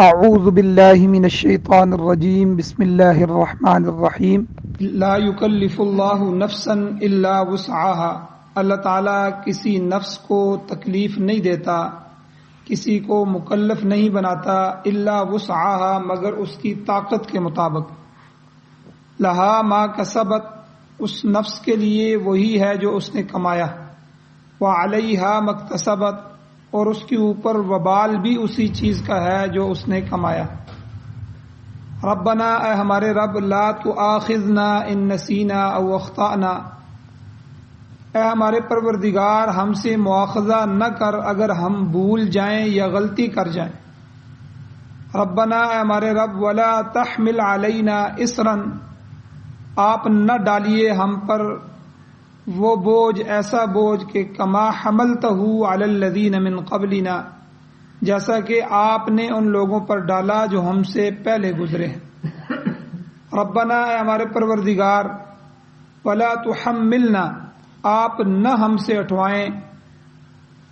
اعوذ باللہ من الشیطان الرجیم بسم اللہ الرحمن الرحیم لا یکلف اللہ نفسا الا وسعها، اللہ تعالیٰ کسی نفس کو تکلیف نہیں دیتا، کسی کو مکلف نہیں بناتا الا وسعها مگر اس کی طاقت کے مطابق۔ لہا ما کسبت، اس نفس کے لیے وہی ہے جو اس نے کمایا، وعلیہا ما اکتسبت، اور اس کے اوپر وبال بھی اسی چیز کا ہے جو اس نے کمایا۔ ربنا، اے ہمارے رب، لا تؤاخذنا ان نسینا او اخطأنا، اے ہمارے پروردگار ہم سے مواخذہ نہ کر اگر ہم بھول جائیں یا غلطی کر جائیں۔ ربنا، اے ہمارے رب، ولا تحمل علینا اسرا، آپ نہ ڈالیے ہم پر وہ بوجھ، ایسا بوجھ کہ کما حملتہ علی الذین من قبلنا، جیسا کہ آپ نے ان لوگوں پر ڈالا جو ہم سے پہلے گزرے ہیں۔ ربنا، اے ہمارے پروردگار، ولا تحملنا، آپ نہ ہم سے اٹھوائیں،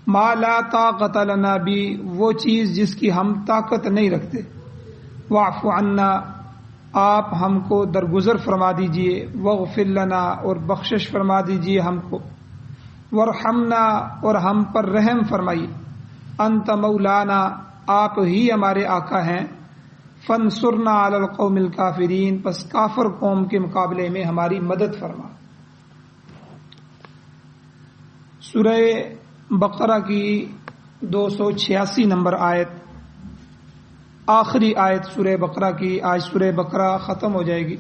ما لا طاقت لنا بھی، وہ چیز جس کی ہم طاقت نہیں رکھتے، واعف عنا، آپ ہم کو درگزر فرما دیجئے، واغفر لنا، اور بخشش فرما دیجئے ہم کو، وارحمنا، اور ہم پر رحم فرمائیے، انت مولانا، آپ ہی ہمارے آقا ہیں، فانصرنا علی القوم الکافرین، پس کافر قوم کے مقابلے میں ہماری مدد فرما۔ سورہ بقرہ کی 286 نمبر آیت، آخری آیت سورہ بقرہ کی۔ آج سورہ بقرہ ختم ہو جائے گی۔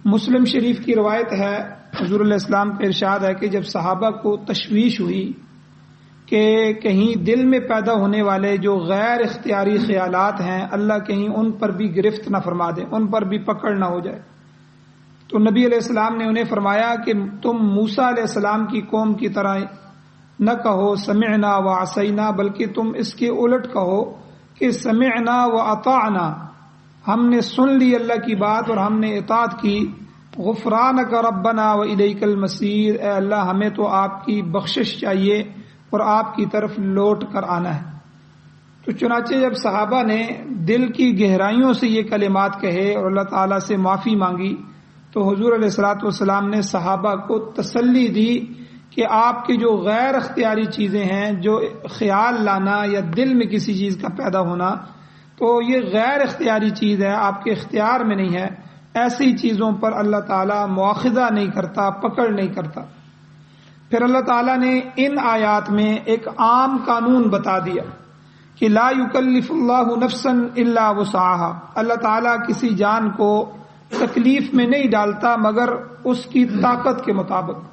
مسلم شریف کی روایت ہے، حضور علیہ السلام کا ارشاد ہے کہ جب صحابہ کو تشویش ہوئی کہ کہیں دل میں پیدا ہونے والے جو غیر اختیاری خیالات ہیں اللہ کہیں ان پر بھی گرفت نہ فرما دے، ان پر بھی پکڑ نہ ہو جائے، تو نبی علیہ السلام نے انہیں فرمایا کہ تم موسیٰ علیہ السلام کی قوم کی طرح نہ کہو سمعنا و عصینا، بلکہ تم اس کے الٹ کہو کہ سمعنا و اطعنا، ہم نے سن لی اللہ کی بات اور ہم نے اطاعت کی، غفرانک ربنا و الیک المصیر، اے اللہ ہمیں تو آپ کی بخشش چاہیے اور آپ کی طرف لوٹ کر آنا ہے۔ تو چنانچہ جب صحابہ نے دل کی گہرائیوں سے یہ کلمات کہے اور اللہ تعالیٰ سے معافی مانگی تو حضور علیہ الصلوۃ والسلام نے صحابہ کو تسلی دی کہ آپ کی جو غیر اختیاری چیزیں ہیں، جو خیال لانا یا دل میں کسی چیز کا پیدا ہونا، تو یہ غیر اختیاری چیز ہے، آپ کے اختیار میں نہیں ہے، ایسی چیزوں پر اللہ تعالیٰ مواخذہ نہیں کرتا، پکڑ نہیں کرتا۔ پھر اللہ تعالیٰ نے ان آیات میں ایک عام قانون بتا دیا کہ لا یکلف اللہ نفسا الا وسعها، اللہ تعالیٰ کسی جان کو تکلیف میں نہیں ڈالتا مگر اس کی طاقت کے مطابق۔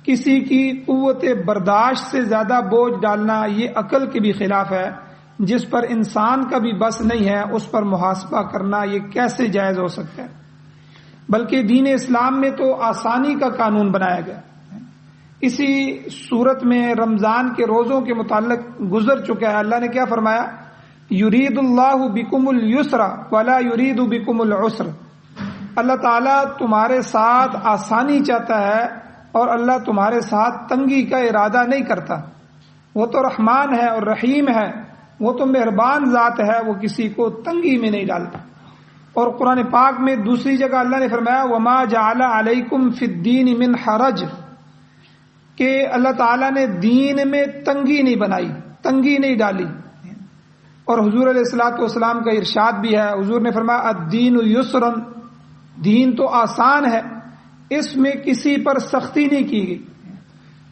کسی کی قوت برداشت سے زیادہ بوجھ ڈالنا یہ عقل کے بھی خلاف ہے، جس پر انسان کا بھی بس نہیں ہے اس پر محاسبہ کرنا یہ کیسے جائز ہو سکتا ہے؟ بلکہ دین اسلام میں تو آسانی کا قانون بنایا گیا۔ اسی صورت میں رمضان کے روزوں کے متعلق گزر چکا ہے، اللہ نے کیا فرمایا؟ یرید اللہ بکم الیسر ولا یرید بکم العسر، اللہ تعالیٰ تمہارے ساتھ آسانی چاہتا ہے اور اللہ تمہارے ساتھ تنگی کا ارادہ نہیں کرتا۔ وہ تو رحمان ہے اور رحیم ہے، وہ تو مہربان ذات ہے، وہ کسی کو تنگی میں نہیں ڈالتا۔ اور قرآن پاک میں دوسری جگہ اللہ نے فرمایا وما جعل علیکم فی الدین من حرج، کہ اللہ تعالیٰ نے دین میں تنگی نہیں بنائی، تنگی نہیں ڈالی۔ اور حضور علیہ الصلوۃ والسلام کا ارشاد بھی ہے، حضور نے فرمایا الدین یسر، دین تو آسان ہے، اس میں کسی پر سختی نہیں کی گئی۔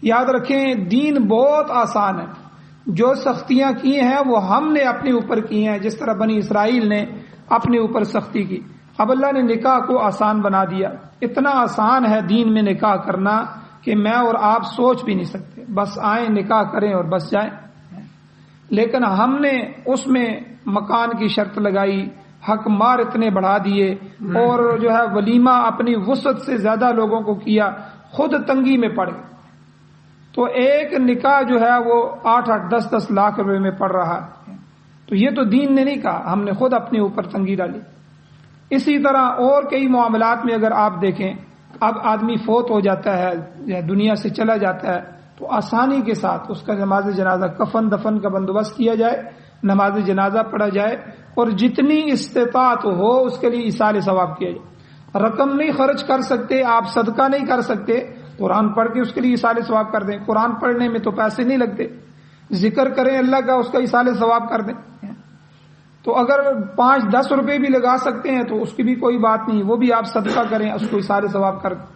یاد رکھیں دین بہت آسان ہے، جو سختیاں کی ہیں وہ ہم نے اپنے اوپر کی ہیں، جس طرح بنی اسرائیل نے اپنے اوپر سختی کی۔ اب اللہ نے نکاح کو آسان بنا دیا، اتنا آسان ہے دین میں نکاح کرنا کہ میں اور آپ سوچ بھی نہیں سکتے، بس آئیں نکاح کریں اور بس جائیں۔ لیکن ہم نے اس میں مکان کی شرط لگائی، حق مار اتنے بڑھا دیے، اور جو ہے ولیمہ اپنی وسعت سے زیادہ لوگوں کو کیا، خود تنگی میں پڑ گئے۔ تو ایک نکاح جو ہے وہ 8-8 10-10 لاکھ روپے میں پڑ رہا ہے۔ تو یہ تو دین نے نہیں کہا، ہم نے خود اپنے اوپر تنگی ڈالی۔ اسی طرح اور کئی معاملات میں اگر آپ دیکھیں، اب آدمی فوت ہو جاتا ہے یا دنیا سے چلا جاتا ہے تو آسانی کے ساتھ اس کا نماز جنازہ کفن دفن کا بندوبست کیا جائے، نماز جنازہ پڑھا جائے، اور جتنی استطاعت ہو اس کے لیے ایصال ثواب کیا جائے۔ رقم نہیں خرچ کر سکتے، آپ صدقہ نہیں کر سکتے، قرآن پڑھ کے اس کے لیے ایصال ثواب کر دیں۔ قرآن پڑھنے میں تو پیسے نہیں لگتے، ذکر کریں اللہ کا، اس کا ایصال ثواب کر دیں۔ تو اگر 5-10 روپے بھی لگا سکتے ہیں تو اس کی بھی کوئی بات نہیں، وہ بھی آپ صدقہ کریں، اس کو ایصال ثواب کر دیں۔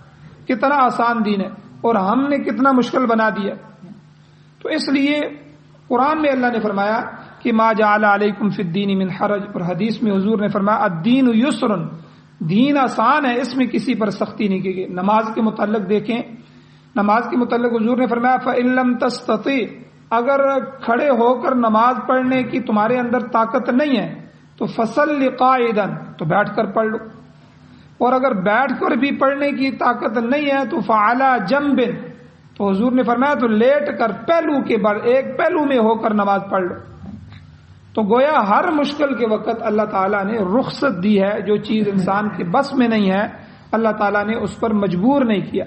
کتنا آسان دین ہے، اور ہم نے کتنا مشکل بنا دیا۔ تو اس لیے قرآن میں اللہ نے فرمایا کہ ما جعل علیکم فی الدین من حرج، اور حدیث میں حضور نے فرمایا الدین یسر، دین آسان ہے، اس میں کسی پر سختی نہیں کی گئی۔ نماز کے متعلق دیکھیں، نماز کے متعلق حضور نے فرمایا فَإِن لَّمْ تَسْتَطِعْ، اگر کھڑے ہو کر نماز پڑھنے کی تمہارے اندر طاقت نہیں ہے تو فَصَلِّ قَاعِدًا، تو بیٹھ کر پڑھ لو، اور اگر بیٹھ کر بھی پڑھنے کی طاقت نہیں ہے تو فَعَلَىٰ جَنبٍ، تو حضور نے فرمایا تو لیٹ کر پہلو کے بر ایک پہلو میں ہو کر نماز پڑھ لو۔ تو گویا ہر مشکل کے وقت اللہ تعالیٰ نے رخصت دی ہے، جو چیز انسان کے بس میں نہیں ہے اللہ تعالیٰ نے اس پر مجبور نہیں کیا۔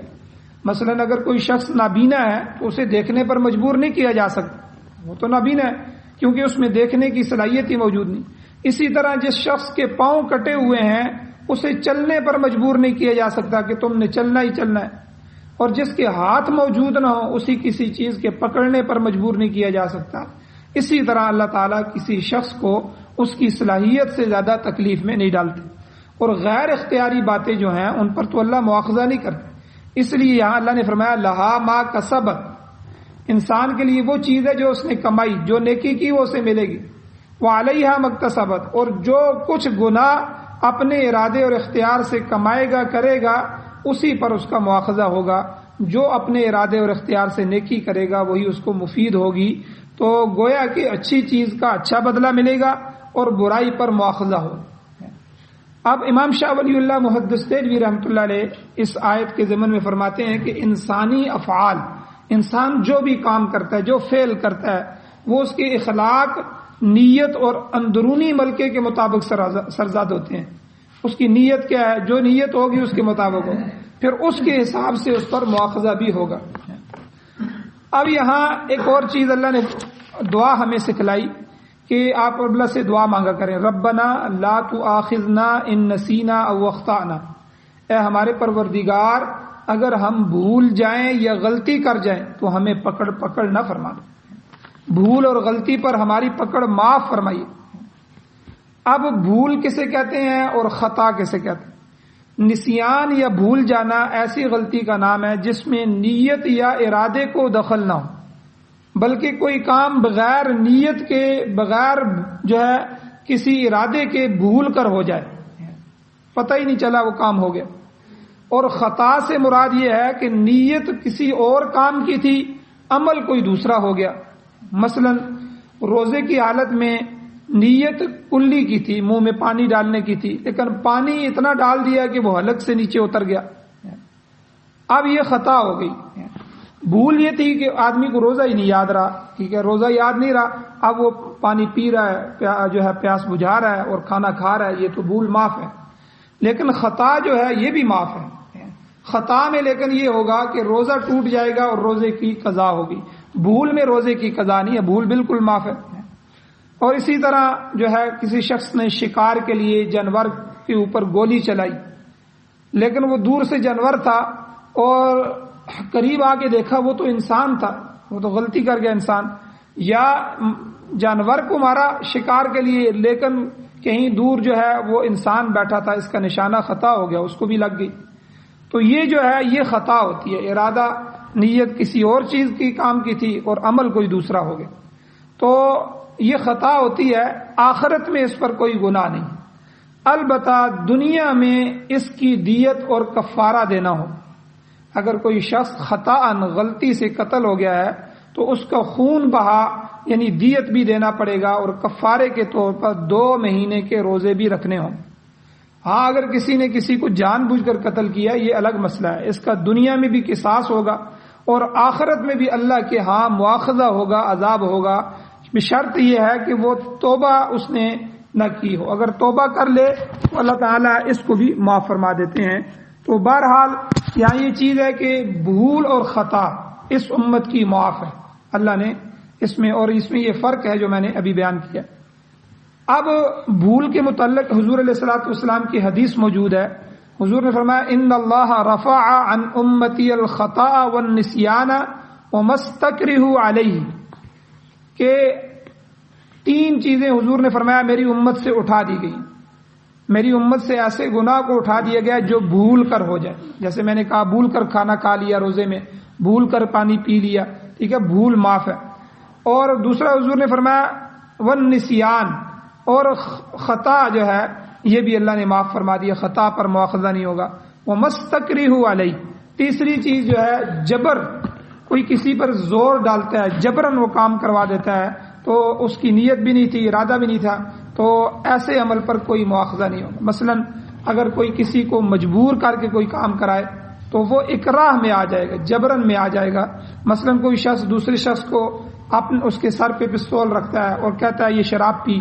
مثلا اگر کوئی شخص نابینا ہے تو اسے دیکھنے پر مجبور نہیں کیا جا سکتا، وہ تو نابینا ہے کیونکہ اس میں دیکھنے کی صلاحیت ہی موجود نہیں۔ اسی طرح جس شخص کے پاؤں کٹے ہوئے ہیں اسے چلنے پر مجبور نہیں کیا جا سکتا کہ تم نے چلنا ہی چلنا ہے، اور جس کے ہاتھ موجود نہ ہو اسی کسی چیز کے پکڑنے پر مجبور نہیں کیا جا سکتا۔ اسی طرح اللہ تعالیٰ کسی شخص کو اس کی صلاحیت سے زیادہ تکلیف میں نہیں ڈالتے، اور غیر اختیاری باتیں جو ہیں ان پر تو اللہ مواخذہ نہیں کرتے۔ اس لیے یہاں اللہ نے فرمایا لہا ما کسبت، انسان کے لیے وہ چیز ہے جو اس نے کمائی، جو نیکی کی وہ اسے ملے گی، وعلیہا مکتسبت، اور جو کچھ گناہ اپنے ارادے اور اختیار سے کمائے گا کرے گا اسی پر اس کا مواخذہ ہوگا۔ جو اپنے ارادے اور اختیار سے نیکی کرے گا وہی اس کو مفید ہوگی۔ تو گویا کہ اچھی چیز کا اچھا بدلہ ملے گا اور برائی پر مواخذہ ہوگا۔ اب امام شاہ ولی اللہ محدث دہلوی رحمۃ اللہ علیہ اس آیت کے ضمن میں فرماتے ہیں کہ انسانی افعال، انسان جو بھی کام کرتا ہے، جو فعل کرتا ہے، وہ اس کے اخلاق، نیت اور اندرونی ملکے کے مطابق سرزاد ہوتے ہیں۔ اس کی نیت کیا ہے، جو نیت ہوگی اس کے مطابق ہوگا، پھر اس کے حساب سے اس پر مواخذہ بھی ہوگا۔ اب یہاں ایک اور چیز اللہ نے دعا ہمیں سکھلائی کہ آپ اللہ سے دعا مانگا کریں، ربنا لا تؤاخذنا ان نسینا او اخطأنا، اے ہمارے پروردگار اگر ہم بھول جائیں یا غلطی کر جائیں تو ہمیں پکڑ نہ فرمانا، بھول اور غلطی پر ہماری پکڑ معاف فرمائیے۔ اب بھول کسے کہتے ہیں اور خطا کسے کہتے ہیں؟ نسیان یا بھول جانا ایسی غلطی کا نام ہے جس میں نیت یا ارادے کو دخل نہ ہو، بلکہ کوئی کام بغیر نیت کے، بغیر جو ہے کسی ارادے کے بھول کر ہو جائے، پتہ ہی نہیں چلا وہ کام ہو گیا۔ اور خطا سے مراد یہ ہے کہ نیت کسی اور کام کی تھی، عمل کوئی دوسرا ہو گیا۔ مثلا روزے کی حالت میں نیت کلی کی تھی، منہ میں پانی ڈالنے کی تھی، لیکن پانی اتنا ڈال دیا کہ وہ حلق سے نیچے اتر گیا، اب یہ خطا ہو گئی۔ بھول یہ تھی کہ آدمی کو روزہ ہی نہیں یاد رہا، ٹھیک ہے، روزہ یاد نہیں رہا، اب وہ پانی پی رہا ہے، جو ہے پیاس بجھا رہا ہے اور کھانا کھا رہا ہے، یہ تو بھول معاف ہے۔ لیکن خطا جو ہے یہ بھی معاف ہے۔ خطا میں لیکن یہ ہوگا کہ روزہ ٹوٹ جائے گا اور روزے کی قضا ہوگی، بھول میں روزے کی قضا نہیں ہے، بھول بالکل معاف ہے۔ اور اسی طرح جو ہے کسی شخص نے شکار کے لیے جانور کے اوپر گولی چلائی، لیکن وہ دور سے جانور تھا اور قریب آ کے دیکھا وہ تو انسان تھا، وہ تو غلطی کر گیا انسان، یا جانور کو مارا شکار کے لیے لیکن کہیں دور جو ہے وہ انسان بیٹھا تھا، اس کا نشانہ خطا ہو گیا، اس کو بھی لگ گئی۔ تو یہ جو ہے یہ خطا ہوتی ہے، ارادہ نیت کسی اور چیز کی کام کی تھی اور عمل کوئی دوسرا ہو گیا، تو یہ خطا ہوتی ہے۔ آخرت میں اس پر کوئی گناہ نہیں، البتہ دنیا میں اس کی دیت اور کفارہ دینا ہو۔ اگر کوئی شخص خطاً غلطی سے قتل ہو گیا ہے تو اس کا خون بہا یعنی دیت بھی دینا پڑے گا، اور کفارے کے طور پر 2 مہینے کے روزے بھی رکھنے ہوں۔ ہاں اگر کسی نے کسی کو جان بوجھ کر قتل کیا یہ الگ مسئلہ ہے، اس کا دنیا میں بھی قصاص ہوگا اور آخرت میں بھی اللہ کے ہاں مواخذہ ہوگا، عذاب ہوگا، بشرط یہ ہے کہ وہ توبہ اس نے نہ کی ہو۔ اگر توبہ کر لے تو اللہ تعالیٰ اس کو بھی معاف فرما دیتے ہیں۔ تو بہرحال یہاں یہ چیز ہے کہ بھول اور خطا اس امت کی معاف ہے اللہ نے اس میں یہ فرق ہے جو میں نے ابھی بیان کیا۔ اب بھول کے متعلق حضور علیہ الصلوۃ والسلام کی حدیث موجود ہے۔ حضور نے فرمایا ان اللہ رفع عن امتی الخطأ والنسیان وما استکرہوا علیہ، کہ 3 چیزیں حضور نے فرمایا میری امت سے اٹھا دی گئی، میری امت سے ایسے گناہ کو اٹھا دیا گیا جو بھول کر ہو جائے، جیسے میں نے کہا بھول کر کھانا کھا لیا روزے میں، بھول کر پانی پی لیا، ٹھیک ہے، بھول معاف ہے۔ اور دوسرا حضور نے فرمایا والنسیان، اور خطا جو ہے یہ بھی اللہ نے معاف فرما دیا، خطا پر مواخذہ نہیں ہوگا۔ وما استکرہوا علیہ، تیسری چیز جو ہے جبر، کوئی کسی پر زور ڈالتا ہے، جبرن وہ کام کروا دیتا ہے، تو اس کی نیت بھی نہیں تھی، ارادہ بھی نہیں تھا، تو ایسے عمل پر کوئی مواخذہ نہیں ہوگا۔ مثلا اگر کوئی کسی کو مجبور کر کے کوئی کام کرائے تو وہ اکراہ میں آ جائے گا، جبرن میں آ جائے گا۔ مثلا کوئی شخص دوسرے شخص کو اس کے سر پہ پستول رکھتا ہے اور کہتا ہے یہ شراب پی،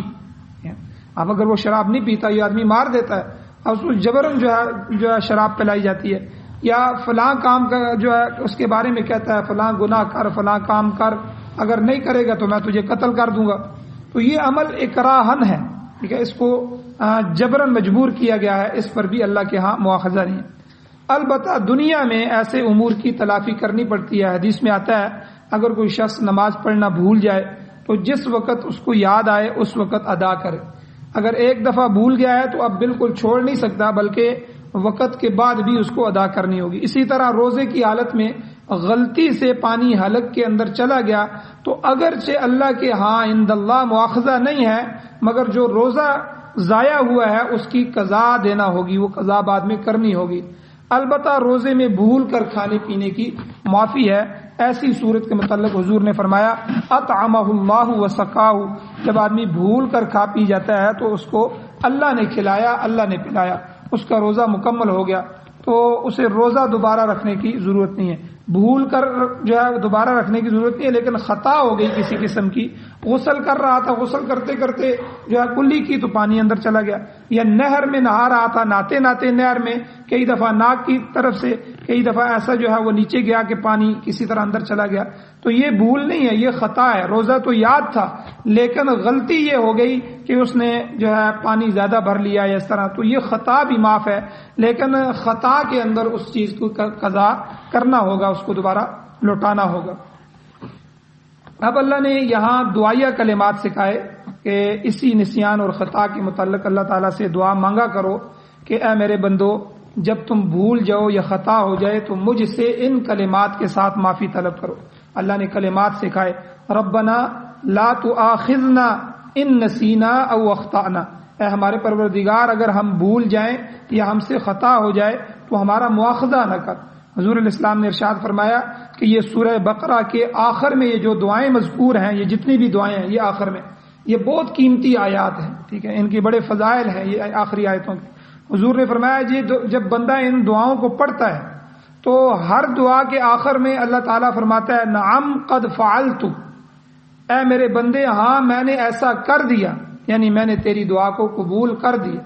اب اگر وہ شراب نہیں پیتا یہ آدمی مار دیتا ہے، اور اس کو جبرن جو ہے شراب پلائی جاتی ہے۔ یا فلاں کام کا جو ہے اس کے بارے میں کہتا ہے فلاں گناہ کر، فلاں کام کر، اگر نہیں کرے گا تو میں تجھے قتل کر دوں گا، تو یہ عمل اکراہن ہے، ٹھیک ہے، اس کو جبرن مجبور کیا گیا ہے، اس پر بھی اللہ کے ہاں مواخذہ نہیں ہے۔ البتہ دنیا میں ایسے امور کی تلافی کرنی پڑتی ہے۔ حدیث میں آتا ہے اگر کوئی شخص نماز پڑھنا بھول جائے تو جس وقت اس کو یاد آئے اس وقت ادا کرے۔ اگر ایک دفعہ بھول گیا ہے تو اب بالکل چھوڑ نہیں سکتا، بلکہ وقت کے بعد بھی اس کو ادا کرنی ہوگی۔ اسی طرح روزے کی حالت میں غلطی سے پانی حلق کے اندر چلا گیا تو اگرچہ اللہ کے ہاں عند اللہ مواخذہ نہیں ہے، مگر جو روزہ ضائع ہوا ہے اس کی قضا دینا ہوگی، وہ قضا بعد میں کرنی ہوگی۔ البتہ روزے میں بھول کر کھانے پینے کی معافی ہے۔ ایسی صورت کے متعلق حضور نے فرمایا اطعمہ اللہ وسقاہ، جب آدمی بھول کر کھا پی جاتا ہے تو اس کو اللہ نے کھلایا، اللہ نے پلایا، اس کا روزہ مکمل ہو گیا، تو اسے روزہ دوبارہ رکھنے کی ضرورت نہیں ہے۔ بھول کر جو ہے دوبارہ رکھنے کی ضرورت نہیں ہے، لیکن خطا ہو گئی کسی قسم کی، غسل کر رہا تھا، غسل کرتے کرتے جو ہے کلی کی تو پانی اندر چلا گیا، یا نہر میں نہا رہا تھا، نہاتے نہاتے نہر میں کئی دفعہ ناک کی طرف سے کئی دفعہ ایسا جو ہے وہ نیچے گیا کہ پانی کسی طرح اندر چلا گیا، تو یہ بھول نہیں ہے، یہ خطا ہے۔ روزہ تو یاد تھا لیکن غلطی یہ ہو گئی کہ اس نے جو ہے پانی زیادہ بھر لیا یا اس طرح، تو یہ خطا بھی معاف ہے، لیکن خطا کے اندر اس چیز کو قضا کرنا ہوگا، اس کو دوبارہ لوٹانا ہوگا۔ اب اللہ نے یہاں دعائیہ کلمات سکھائے کہ اسی نسیان اور خطا کے متعلق اللہ تعالیٰ سے دعا مانگا کرو کہ اے میرے بندو جب تم بھول جاؤ یا خطا ہو جائے تو مجھ سے ان کلمات کے ساتھ معافی طلب کرو۔ اللہ نے کلمات سکھائے، ربنا لا تؤاخذنا ان نسینا او اخطأنا، اے ہمارے پروردگار اگر ہم بھول جائیں یا ہم سے خطا ہو جائے تو ہمارا مواخذہ نہ کر۔ حضور علیہ السلام نے ارشاد فرمایا کہ یہ سورہ بقرہ کے آخر میں یہ جو دعائیں مذکور ہیں، یہ جتنی بھی دعائیں ہیں یہ آخر میں، یہ بہت قیمتی آیات ہیں، ٹھیک ہے، ان کی بڑے فضائل ہیں یہ آخری آیتوں کے۔ حضور نے فرمایا جی جب بندہ ان دعاؤں کو پڑھتا ہے تو ہر دعا کے آخر میں اللہ تعالیٰ فرماتا ہے نعم قد فعلت، اے میرے بندے ہاں میں نے ایسا کر دیا، یعنی میں نے تیری دعا کو قبول کر دیا۔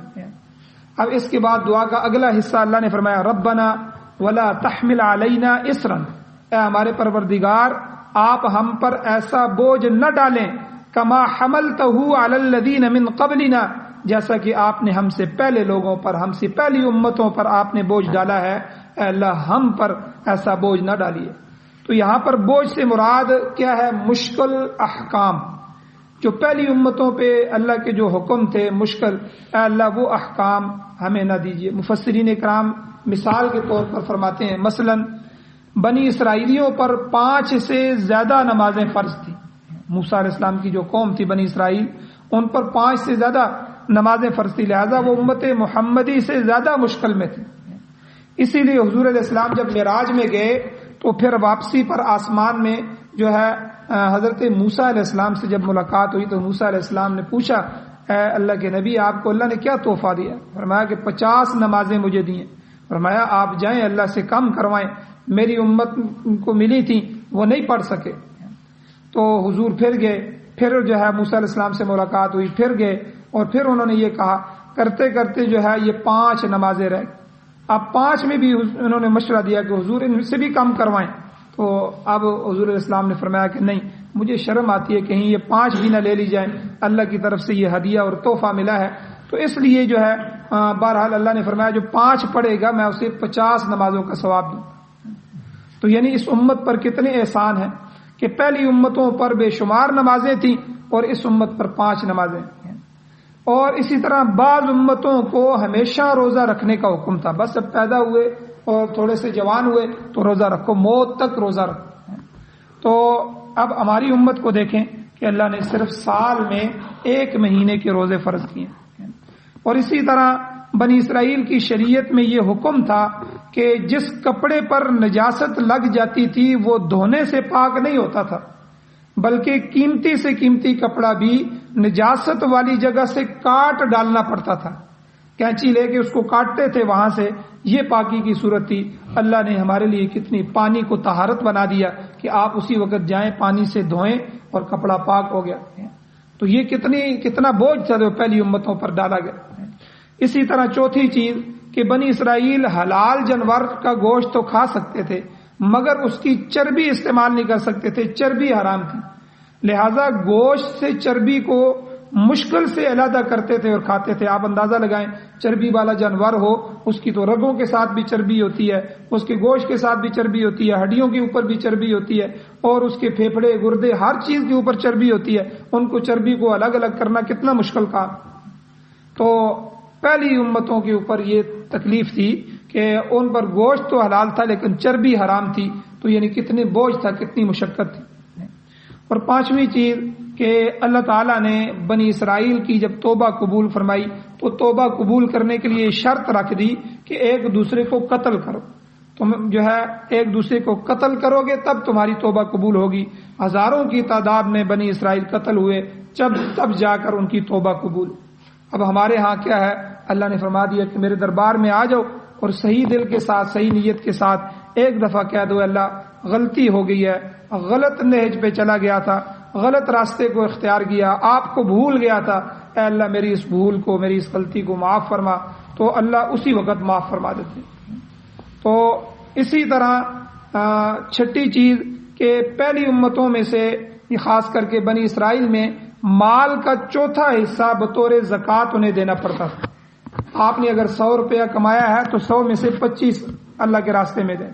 اب اس کے بعد دعا کا اگلا حصہ اللہ نے فرمایا ربنا ولا تحمل علینا اسرا، اے ہمارے پروردگار آپ ہم پر ایسا بوجھ نہ ڈالیں کما حملتہ علی الذین من قبلنا، جیسا کہ آپ نے ہم سے پہلے لوگوں پر، ہم سے پہلی امتوں پر آپ نے بوجھ ڈالا ہے، اے اللہ ہم پر ایسا بوجھ نہ ڈالیے۔ تو یہاں پر بوجھ سے مراد کیا ہے؟ مشکل احکام، جو پہلی امتوں پہ اللہ کے جو حکم تھے مشکل، اے اللہ وہ احکام ہمیں نہ دیجیے۔ مفسرین اکرام مثال کے طور پر فرماتے ہیں مثلا بنی اسرائیلیوں پر 5 سے زیادہ نمازیں فرض تھیں، موسیٰ علیہ السلام کی جو قوم تھی بنی اسرائیل ان پر 5 سے زیادہ نمازیں فرض تھی، لہذا وہ امت محمدی سے زیادہ مشکل میں تھی۔ اسی لیے حضور علیہ السلام جب معراج میں گئے تو پھر واپسی پر آسمان میں جو ہے حضرت موسیٰ علیہ السلام سے جب ملاقات ہوئی تو موسیٰ علیہ السلام نے پوچھا اے اللہ کے نبی آپ کو اللہ نے کیا تحفہ دیا؟ فرمایا کہ 50 نمازیں مجھے دی ہیں۔ فرمایا آپ جائیں اللہ سے کم کروائیں، میری امت کو ملی تھی وہ نہیں پڑھ سکے۔ تو حضور پھر گئے، پھر جو ہے موسیٰ علیہ السلام سے ملاقات ہوئی، پھر گئے اور پھر انہوں نے یہ کہا، کرتے کرتے جو ہے یہ 5 نمازیں رہ، اب 5 میں بھی انہوں نے مشورہ دیا کہ حضور ان سے بھی کم کروائیں۔ تو تو اب حضور اسلام نے فرمایا کہ نہیں، مجھے شرم آتی ہے کہیں یہ 5 بھی نہ لے لی جائیں، اللہ کی طرف سے یہ ہدیہ اور تحفہ ملا ہے، تو اس لیے جو ہے بہرحال اللہ نے فرمایا جو 5 پڑھے گا میں اسے 50 نمازوں کا ثواب دوں۔ تو یعنی اس امت پر کتنے احسان ہیں کہ پہلی امتوں پر بے شمار نمازیں تھیں اور اس امت پر 5 نمازیں ہیں۔ اور اسی طرح بعض امتوں کو ہمیشہ روزہ رکھنے کا حکم تھا، بس جب پیدا ہوئے اور تھوڑے سے جوان ہوئے تو روزہ رکھو، موت تک روزہ رکھو۔ تو اب ہماری امت کو دیکھیں کہ اللہ نے صرف سال میں 1 مہینے کے روزے فرض کیے، اور اسی طرح بنی اسرائیل کی شریعت میں یہ حکم تھا کہ جس کپڑے پر نجاست لگ جاتی تھی وہ دھونے سے پاک نہیں ہوتا تھا، بلکہ قیمتی سے قیمتی کپڑا بھی نجاست والی جگہ سے کاٹ ڈالنا پڑتا تھا، کینچی لے کے اس کو کاٹتے تھے وہاں سے، یہ پاکی کی صورت تھی۔ اللہ نے ہمارے لیے کتنی پانی کو طہارت بنا دیا کہ آپ اسی وقت جائیں پانی سے دھوئیں اور کپڑا پاک ہو گیا۔ تو یہ کتنا بوجھ تھا جو پہلی امتوں پر ڈالا گیا۔ اسی طرح چوتھی چیز کہ بنی اسرائیل حلال جانور کا گوشت تو کھا سکتے تھے مگر اس کی چربی استعمال نہیں کر سکتے تھے، چربی حرام تھی، لہذا گوشت سے چربی کو مشکل سے علیحدہ کرتے تھے اور کھاتے تھے۔ آپ اندازہ لگائیں چربی والا جانور ہو، اس کی تو رگوں کے ساتھ بھی چربی ہوتی ہے، اس کے گوشت کے ساتھ بھی چربی ہوتی ہے، ہڈیوں کے اوپر بھی چربی ہوتی ہے، اور اس کے پھیپھڑے گردے ہر چیز کے اوپر چربی ہوتی ہے، ان کو چربی کو الگ الگ کرنا کتنا مشکل کام۔ تو پہلی امتوں کے اوپر یہ تکلیف تھی کہ ان پر گوشت تو حلال تھا لیکن چربی حرام تھی، تو یعنی کتنے بوجھ تھا، کتنی مشقت تھی۔ اور 5ویں چیز کہ اللہ تعالیٰ نے بنی اسرائیل کی جب توبہ قبول فرمائی تو توبہ قبول کرنے کے لیے شرط رکھ دی کہ ایک دوسرے کو قتل کرو، تم جو ہے ایک دوسرے کو قتل کرو گے تب تمہاری توبہ قبول ہوگی۔ ہزاروں کی تعداد میں بنی اسرائیل قتل ہوئے، تب جا کر ان کی توبہ قبول۔ اب ہمارے ہاں کیا ہے، اللہ نے فرما دیا کہ میرے دربار میں آ جاؤ اور صحیح دل کے ساتھ، صحیح نیت کے ساتھ ایک دفعہ کہہ دو اللہ غلطی ہو گئی ہے، غلط نہج پہ چلا گیا تھا، غلط راستے کو اختیار کیا، آپ کو بھول گیا تھا، اے اللہ میری اس بھول کو، میری اس غلطی کو معاف فرما، تو اللہ اسی وقت معاف فرما دیتے۔ تو اسی طرح 6ٹھی چیز کہ پہلی امتوں میں سے خاص کر کے بنی اسرائیل میں مال کا 4تھا حصہ بطور زکوٰۃ انہیں دینا پڑتا تھا۔ آپ نے اگر 100 روپیہ کمایا ہے تو 100 میں سے 25 اللہ کے راستے میں دیں۔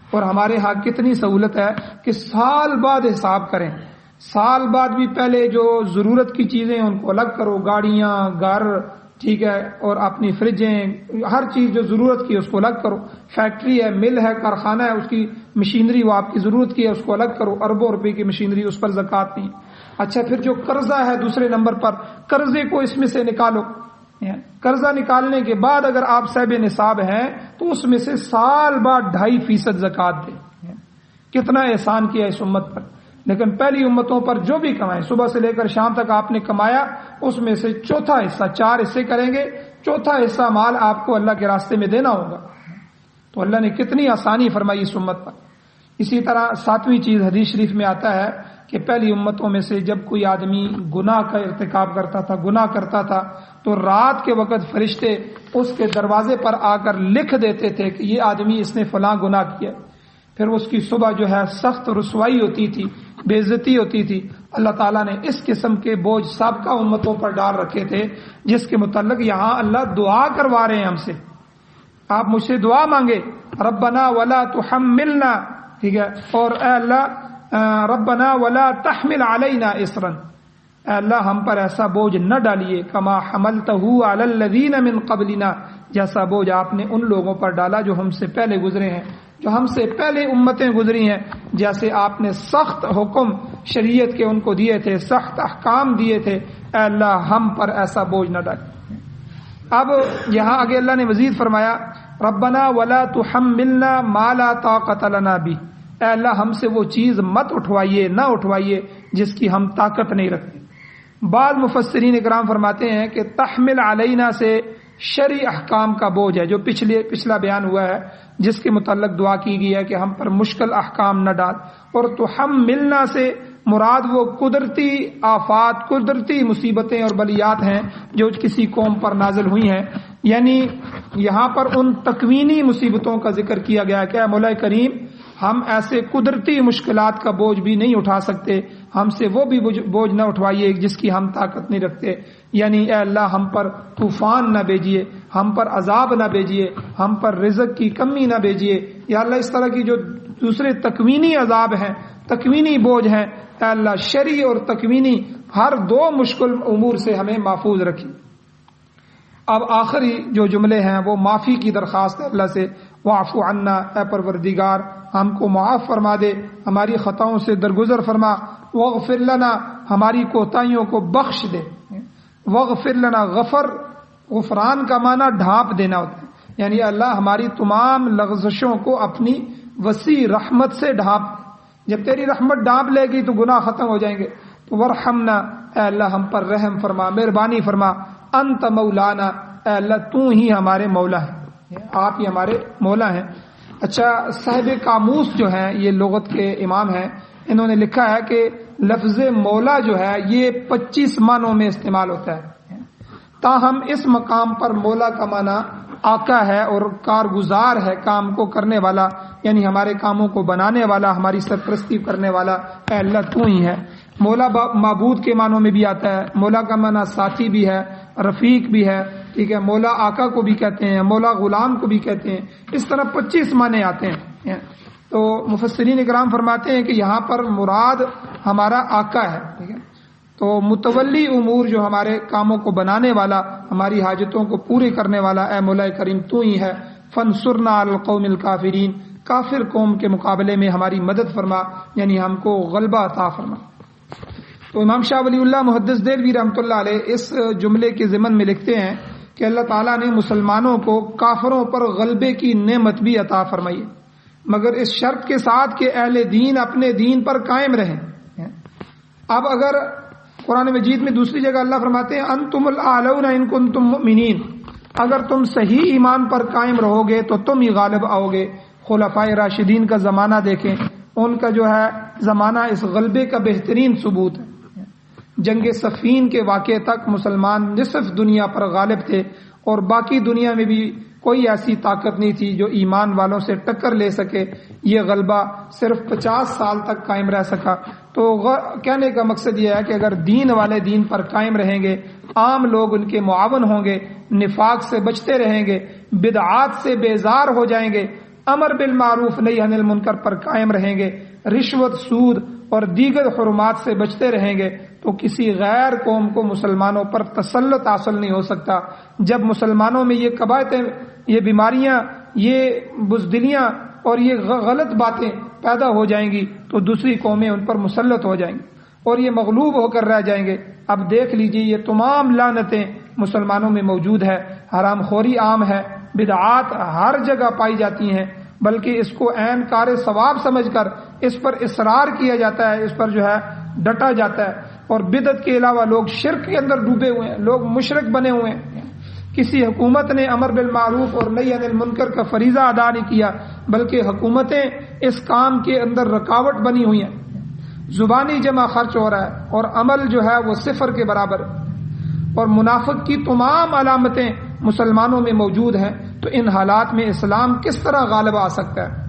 اور ہمارے ہاں کتنی سہولت ہے کہ سال بعد حساب کریں، سال بعد بھی پہلے جو ضرورت کی چیزیں ان کو الگ کرو، گاڑیاں، گھر، ٹھیک ہے، اور اپنی فریجیں، ہر چیز جو ضرورت کی اس کو الگ کرو، فیکٹری ہے، مل ہے، کارخانہ ہے، اس کی مشینری وہ آپ کی ضرورت کی ہے اس کو الگ کرو، اربوں روپے کی مشینری اس پر زکوٰۃ نہیں۔ اچھا پھر جو قرضہ ہے دوسرے نمبر پر، قرضے کو اس میں سے نکالو، قرضہ نکالنے کے بعد اگر آپ صاحب نصاب ہیں تو اس میں سے سال بعد 2.5% زکوٰۃ دیں۔ کتنا احسان کیا اس امت پر۔ لیکن پہلی امتوں پر جو بھی کمائیں، صبح سے لے کر شام تک آپ نے کمایا، اس میں سے 4تھا حصہ، 4 حصے کریں گے، 4تھا حصہ مال آپ کو اللہ کے راستے میں دینا ہوگا۔ تو اللہ نے کتنی آسانی فرمائی اس امت پر۔ اسی طرح 7ویں چیز حدیث شریف میں آتا ہے کہ پہلی امتوں میں سے جب کوئی آدمی گناہ کا ارتکاب کرتا تھا، گناہ کرتا تھا، تو رات کے وقت فرشتے اس کے دروازے پر آ کر لکھ دیتے تھے کہ یہ آدمی اس نے فلاں گناہ کیا۔ پھر اس کی صبح جو ہے سخت رسوائی ہوتی تھی، بے عزتی ہوتی تھی۔ اللہ تعالیٰ نے اس قسم کے بوجھ سابقہ امتوں پر ڈال رکھے تھے جس کے متعلق یہاں اللہ دعا کروا رہے ہیں ہم سے، آپ مجھ سے دعا مانگے، ربنا ولا تحملنا، ٹھیک ہے، اور اے اللہ ربنا ولا تحمل علینا اصرا، اے اللہ ہم پر ایسا بوجھ نہ ڈالیے، کما حملتہ علی الذین من قبلنا، جیسا بوجھ آپ نے ان لوگوں پر ڈالا جو ہم سے پہلے گزرے ہیں، جو ہم سے پہلے امتیں گزری ہیں، جیسے آپ نے سخت حکم شریعت کے ان کو دیے تھے، سخت احکام دیے تھے، اے اللہ ہم پر ایسا بوجھ نہ ڈالیں۔ اب یہاں آگے اللہ نے مزید فرمایا ربنا ولا تحملنا ما لا طاقت لنا به، اے اللہ ہم سے وہ چیز مت اٹھوائیے، نہ اٹھوائیے جس کی ہم طاقت نہیں رکھتے۔ بعض مفسرین اکرام فرماتے ہیں کہ تحمل علینا سے شرعی احکام کا بوجھ ہے جو پچھلا بیان ہوا ہے، جس کے متعلق دعا کی گئی ہے کہ ہم پر مشکل احکام نہ ڈال، اور تحملنا سے مراد وہ قدرتی آفات، قدرتی مصیبتیں اور بلیات ہیں جو کسی قوم پر نازل ہوئی ہیں، یعنی یہاں پر ان تکوینی مصیبتوں کا ذکر کیا گیا کہ اے مولا کریم ہم ایسے قدرتی مشکلات کا بوجھ بھی نہیں اٹھا سکتے، ہم سے وہ بھی بوجھ نہ اٹھوائیے جس کی ہم طاقت نہیں رکھتے، یعنی اے اللہ ہم پر طوفان نہ بھیجیے، ہم پر عذاب نہ بھیجیے، ہم پر رزق کی کمی نہ بھیجیے، یا اللہ اس طرح کی جو دوسرے تکوینی عذاب ہیں، تکوینی بوجھ ہیں، اے اللہ شرعی اور تکوینی ہر دو مشکل امور سے ہمیں محفوظ رکھیے۔ اب آخری جو جملے ہیں وہ معافی کی درخواست ہے اللہ سے، واعف عنا، اے پروردگار ہم کو معاف فرما دے، ہماری خطاؤں سے درگزر فرما، واغفر لنا، ہماری کوتاہیوں کو بخش دے۔ واغفر لنا، غفران کا معنی ڈھانپ دینا ہوتا ہے، یعنی اللہ ہماری تمام لغزشوں کو اپنی وسیع رحمت سے ڈھانپ، جب تیری رحمت ڈھانپ لے گی تو گناہ ختم ہو جائیں گے۔ تو ورحمنا، اے اللہ ہم پر رحم فرما، مہربانی فرما، انت مولانا، اے اللہ تو ہی ہمارے مولا ہیں، آپ ہی ہمارے مولا ہیں۔ اچھا، صاحب قاموس جو ہیں یہ لغت کے امام ہیں، انہوں نے لکھا ہے کہ لفظ مولا جو ہے یہ 25 معنوں میں استعمال ہوتا ہے، تاہم اس مقام پر مولا کا معنی آقا ہے اور کارگزار ہے، کام کو کرنے والا، یعنی ہمارے کاموں کو بنانے والا، ہماری سرپرستی کرنے والا، اے اللہ تو ہی ہے۔ مولا معبود کے معنوں میں بھی آتا ہے، مولا کا معنی ساتھی بھی ہے، رفیق بھی ہے، ٹھیک ہے، مولا آقا کو بھی کہتے ہیں، مولا غلام کو بھی کہتے ہیں، اس طرح 25 معنی آتے ہیں۔ تو مفسرین اکرام فرماتے ہیں کہ یہاں پر مراد ہمارا آقا ہے، ٹھیک ہے، تو متولی امور جو ہمارے کاموں کو بنانے والا، ہماری حاجتوں کو پورے کرنے والا، اے مولا کریم تو ہی ہے۔ فانصرنا علی القوم الکافرین، کافر قوم کے مقابلے میں ہماری مدد فرما، یعنی ہم کو غلبہ عطا فرما۔ تو امام شاہ ولی اللہ محدث دہلوی رحمۃ اللہ علیہ اس جملے کے ضمن میں لکھتے ہیں کہ اللہ تعالیٰ نے مسلمانوں کو کافروں پر غلبے کی نعمت بھی عطا فرمائی، مگر اس شرط کے ساتھ کہ اہل دین اپنے دین پر قائم رہیں۔ اب اگر قرآن مجید میں دوسری جگہ اللہ فرماتے ہیں انتم الاعلون ان کنتم مؤمنین، اگر تم صحیح ایمان پر قائم رہو گے تو تم ہی غالب آؤ گے۔ خلفائے راشدین کا زمانہ دیکھیں، ان کا جو ہے زمانہ اس غلبے کا بہترین ثبوت ہے۔ جنگ صفین کے واقعے تک مسلمان نصف دنیا پر غالب تھے، اور باقی دنیا میں بھی کوئی ایسی طاقت نہیں تھی جو ایمان والوں سے ٹکر لے سکے۔ یہ غلبہ صرف 50 سال تک قائم رہ سکا۔ تو کہنے کا مقصد یہ ہے کہ اگر دین والے دین پر قائم رہیں گے، عام لوگ ان کے معاون ہوں گے، نفاق سے بچتے رہیں گے، بدعات سے بیزار ہو جائیں گے، امر بالمعروف نہی عن المنکر پر قائم رہیں گے، رشوت، سود اور دیگر حرمات سے بچتے رہیں گے، تو کسی غیر قوم کو مسلمانوں پر تسلط حاصل نہیں ہو سکتا۔ جب مسلمانوں میں یہ قباحتیں، یہ بیماریاں، یہ بزدلیاں اور یہ غلط باتیں پیدا ہو جائیں گی تو دوسری قومیں ان پر مسلط ہو جائیں گی اور یہ مغلوب ہو کر رہ جائیں گے۔ اب دیکھ لیجئے یہ تمام لعنتیں مسلمانوں میں موجود ہے، حرام خوری عام ہے، بدعات ہر جگہ پائی جاتی ہیں، بلکہ اس کو عین کار ثواب سمجھ کر اس پر اصرار کیا جاتا ہے، اس پر جو ہے ڈٹا جاتا ہے۔ اور بدعت کے علاوہ لوگ شرک کے اندر ڈوبے ہوئے ہیں، لوگ مشرک بنے ہوئے ہیں۔ کسی حکومت نے امر بالمعروف اور نہی عن المنکر کا فریضہ ادا نہیں کیا، بلکہ حکومتیں اس کام کے اندر رکاوٹ بنی ہوئی ہیں۔ زبانی جمع خرچ ہو رہا ہے اور عمل جو ہے وہ صفر کے برابر ہے، اور منافق کی تمام علامتیں مسلمانوں میں موجود ہیں۔ تو ان حالات میں اسلام کس طرح غالب آ سکتا ہے؟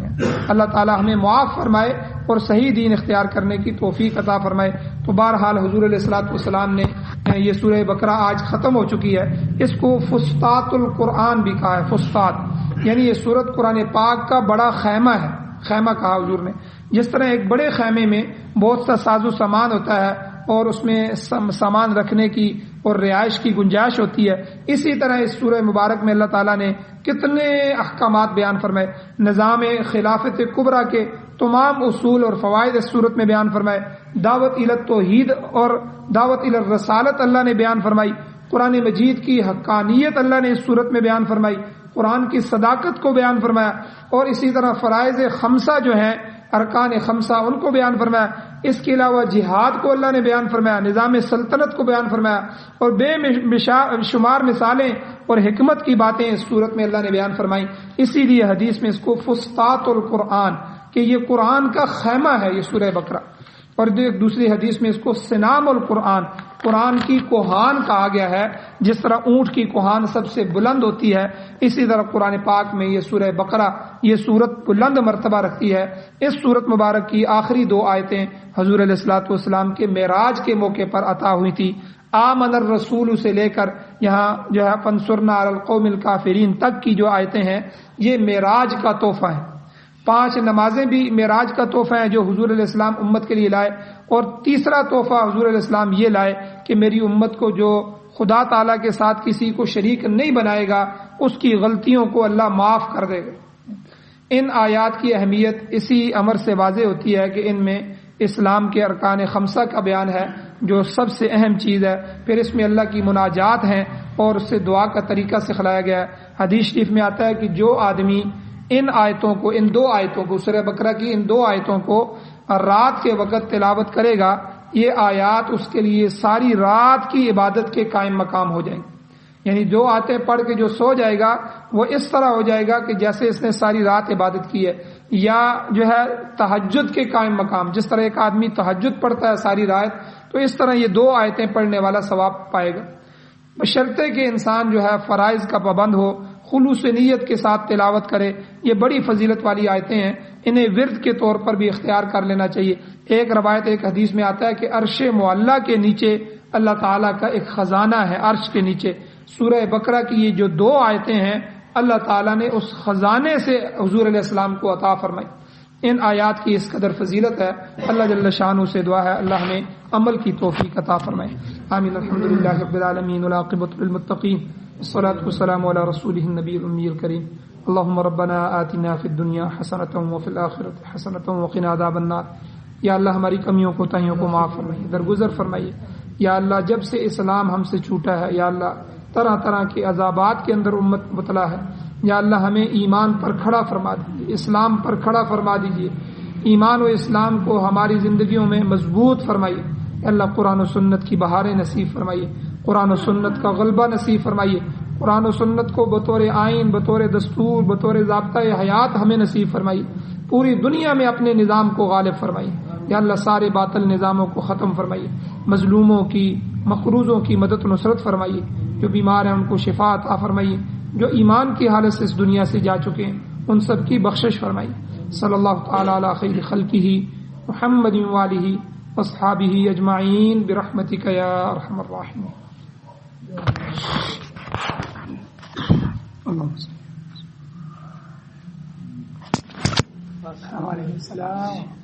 اللہ تعالی ہمیں معاف فرمائے اور صحیح دین اختیار کرنے کی توفیق عطا فرمائے۔ تو بہرحال حضور علیہ الصلوۃ والسلام نے یہ سورہ بقرہ آج ختم ہو چکی ہے، اس کو فسطاط القرآن بھی کہا ہے۔ فسطاط یعنی یہ سورت قرآن پاک کا بڑا خیمہ ہے، خیمہ کہا حضور نے۔ جس طرح ایک بڑے خیمے میں بہت سا ساز و سامان ہوتا ہے اور اس میں سامان رکھنے کی اور رہائش کی گنجائش ہوتی ہے، اسی طرح اس سورہ مبارک میں اللہ تعالیٰ نے کتنے احکامات بیان فرمائے۔ نظام خلافت کبریٰ کے تمام اصول اور فوائد اس صورت میں بیان فرمائے۔ دعوت الی التوحید اور دعوت الی الرسالت اللہ نے بیان فرمائی۔ قرآن مجید کی حقانیت اللہ نے اس صورت میں بیان فرمائی، قرآن کی صداقت کو بیان فرمایا، اور اسی طرح فرائض خمسہ جو ہیں، ارکان خمسہ، ان کو بیان فرمایا۔ اس کے علاوہ جہاد کو اللہ نے بیان فرمایا، نظام سلطنت کو بیان فرمایا، اور بے شمار مثالیں اور حکمت کی باتیں اس صورت میں اللہ نے بیان فرمائی۔ اسی لیے حدیث میں اس کو فسطاط القرآن، کہ یہ قرآن کا خیمہ ہے یہ سورہ بقرہ۔ اور ایک دوسری حدیث میں اس کو سنام القرآن، قرآن کی کوہان کہا گیا ہے۔ جس طرح اونٹ کی کوہان سب سے بلند ہوتی ہے، اسی طرح قرآن پاک میں یہ سورہ بقرہ یہ سورت بلند مرتبہ رکھتی ہے۔ اس سورت مبارک کی آخری 2 آیتیں حضور علیہ الصلوۃ والسلام کے معراج کے موقع پر عطا ہوئی تھی۔ آمن الرسول سے لے کر یہاں جو ہے فانصرنا علی القوم الکافرین تک کی جو آیتیں ہیں یہ معراج کا تحفہ ہے۔ 5 نمازیں بھی معراج کا تحفہ ہیں جو حضور علیہ السلام امت کے لیے لائے، اور تیسرا تحفہ حضور علیہ السلام یہ لائے کہ میری امت کو جو خدا تعالیٰ کے ساتھ کسی کو شریک نہیں بنائے گا اس کی غلطیوں کو اللہ معاف کر دے گا۔ ان آیات کی اہمیت اسی امر سے واضح ہوتی ہے کہ ان میں اسلام کے ارکان 5 کا بیان ہے جو سب سے اہم چیز ہے، پھر اس میں اللہ کی مناجات ہیں اور اس سے دعا کا طریقہ سکھلایا گیا ہے۔ حدیث شریف میں آتا ہے کہ جو آدمی ان آیتوں کو، ان 2 آیتوں کو، سورہ بقرہ کی ان 2 آیتوں کو رات کے وقت تلاوت کرے گا، یہ آیات اس کے لیے ساری رات کی عبادت کے قائم مقام ہو جائیں گے۔ یعنی جو آیتیں پڑھ کے جو سو جائے گا وہ اس طرح ہو جائے گا کہ جیسے اس نے ساری رات عبادت کی ہے، یا جو ہے تہجد کے قائم مقام، جس طرح ایک آدمی تہجد پڑھتا ہے ساری رات، تو اس طرح یہ 2 آیتیں پڑھنے والا ثواب پائے گا، بشرطے کہ انسان جو ہے فرائض کا پابند ہو، خلوص نیت کے ساتھ تلاوت کرے۔ یہ بڑی فضیلت والی آیتیں ہیں، انہیں ورد کے طور پر بھی اختیار کر لینا چاہیے۔ ایک روایت ایک حدیث میں آتا ہے کہ عرش معلیٰ کے نیچے اللہ تعالیٰ کا ایک خزانہ ہے، عرش کے نیچے۔ سورہ بقرہ کی یہ جو 2 آیتیں ہیں اللہ تعالیٰ نے اس خزانے سے حضور علیہ السلام کو عطا فرمائی۔ ان آیات کی اس قدر فضیلت ہے، اللہ جل شانہ سے دعا ہے اللہ ہمیں عمل کی توفیق عطا فرمائے۔ آمین۔ الحمدللہ رب العالمین والعاقبۃ للمتقین والصلاة والسلام علی رسولہ النبی الأمی الکریم۔ اللهم ربنا آتنا فی الدنیا حسنۃ وفی الآخرۃ حسنۃ وقنا عذاب النار۔ یا اللہ ہماری کمیوں کوتاہیوں کو معاف فرمائیے، درگزر فرمائیے۔ یا اللہ جب سے اسلام ہم سے چھوٹا ہے یا اللہ طرح طرح کے عذابات کے اندر امت مبتلا ہے، یا اللہ ہمیں ایمان پر کھڑا فرما دیجیے، اسلام پر کھڑا فرما دیجیے، ایمان و اسلام کو ہماری زندگیوں میں مضبوط فرمائیے۔ اللہ قرآن و سنت کی بہاریں نصیب فرمائیے، قرآن و سنت کا غلبہ نصیب فرمائیے، قرآن و سنت کو بطور آئین، بطور دستور، بطور ضابطۂ حیات ہمیں نصیب فرمائیے، پوری دنیا میں اپنے نظام کو غالب فرمائیے۔ یا اللہ سارے باطل نظاموں کو ختم فرمائیے، مظلوموں کی، مقروضوں کی مدد و نصرت فرمائیے، جو بیمار ہیں ان کو شفا عطا فرمائیے، جو ایمان کی حالت سے اس دنیا سے جا چکے ہیں ان سب کی بخشش فرمائیے۔ صلی اللہ تعالی علی خیر خلقہ محمد وآلہ واصحابہ اجمعین برحمتک یا ارحم الراحمین۔ وعلیکم السلام۔